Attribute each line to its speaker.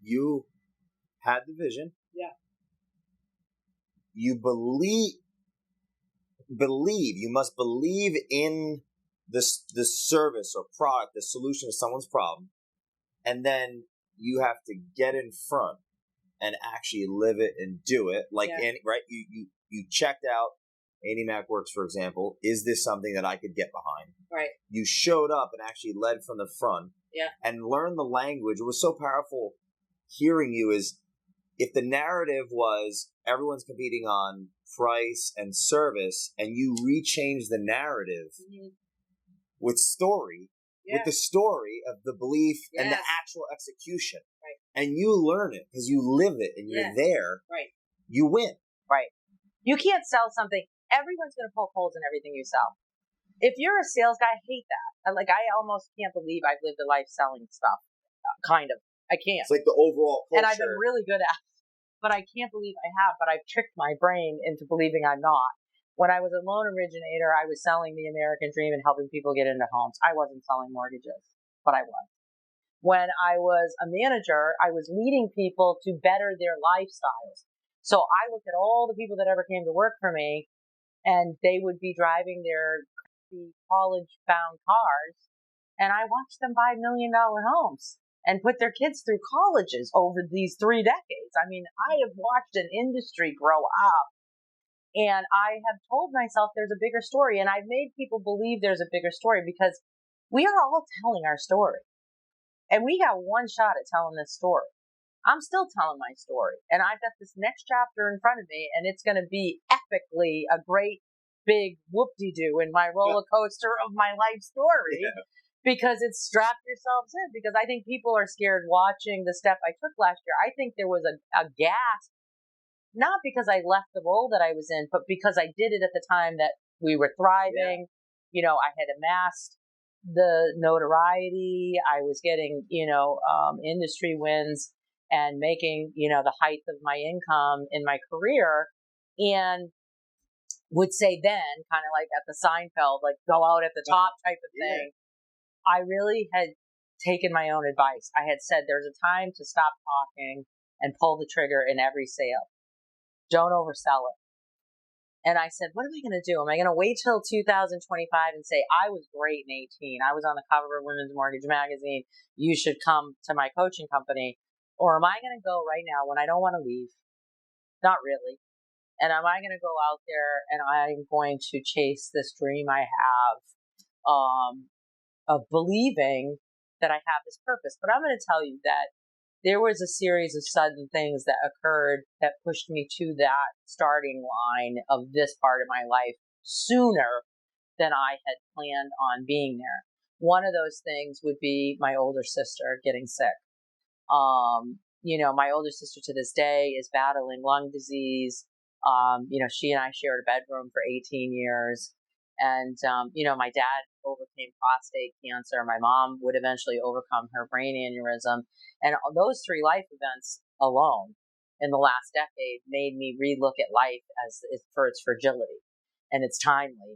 Speaker 1: You had the vision.
Speaker 2: Yeah.
Speaker 1: You you must believe in the service or product, the solution to someone's problem. And then you have to get in front and actually live it and do it. Like, right? You checked out Andy Mack Works, for example. Is this something that I could get behind?
Speaker 2: Right.
Speaker 1: You showed up and actually led from the front.
Speaker 2: Yeah.
Speaker 1: And learned the language. It was so powerful hearing you is if the narrative was everyone's competing on price and service and you rechange the narrative with story, with the story of the belief and the actual execution.
Speaker 2: Right.
Speaker 1: And you learn it because you live it and you're there.
Speaker 2: Right.
Speaker 1: You win.
Speaker 2: Right. You can't sell something. Everyone's going to poke holes in everything you sell. If you're a sales guy, I hate that. Like, I almost can't believe I've lived a life selling stuff. Kind of. I can't.
Speaker 1: It's like the overall culture.
Speaker 2: And I've been really good at it. But I can't believe I have. But I've tricked my brain into believing I'm not. When I was a loan originator, I was selling the American dream and helping people get into homes. I wasn't selling mortgages, but I was. When I was a manager, I was leading people to better their lifestyles. So I looked at all the people that ever came to work for me, and they would be driving their college-bound cars, and I watched them buy $1 million homes and put their kids through colleges over these 3 decades. I mean, I have watched an industry grow up, and I have told myself there's a bigger story, and I've made people believe there's a bigger story because we are all telling our story, and we got one shot at telling this story. I'm still telling my story, and I've got this next chapter in front of me, and it's going to be epically a great big whoop-de-doo in my roller coaster of my life story because it's strap yourselves in, because I think people are scared watching the step I took last year. I think there was a gasp, not because I left the role that I was in, but because I did it at the time that we were thriving. You know, I had amassed the notoriety. I was getting, industry wins and making, the height of my income in my career, and would say then, kind of like at the Seinfeld, like go out at the top type of thing. I really had taken my own advice. I had said there's a time to stop talking and pull the trigger in every sale. Don't oversell it. And I said, what am I going to do? Am I going to wait till 2025 and say, I was great in 18. I was on the cover of Women's Mortgage Magazine. You should come to my coaching company. Or am I going to go right now when I don't want to leave? Not really. And am I going to go out there and I'm going to chase this dream I have of believing that I have this purpose? But I'm going to tell you that there was a series of sudden things that occurred that pushed me to that starting line of this part of my life sooner than I had planned on being there. One of those things would be my older sister getting sick. My older sister to this day is battling lung disease. She and I shared a bedroom for 18 years. And, my dad overcame prostate cancer. My mom would eventually overcome her brain aneurysm. And those 3 life events alone in the last decade made me relook at life for its fragility and its timely.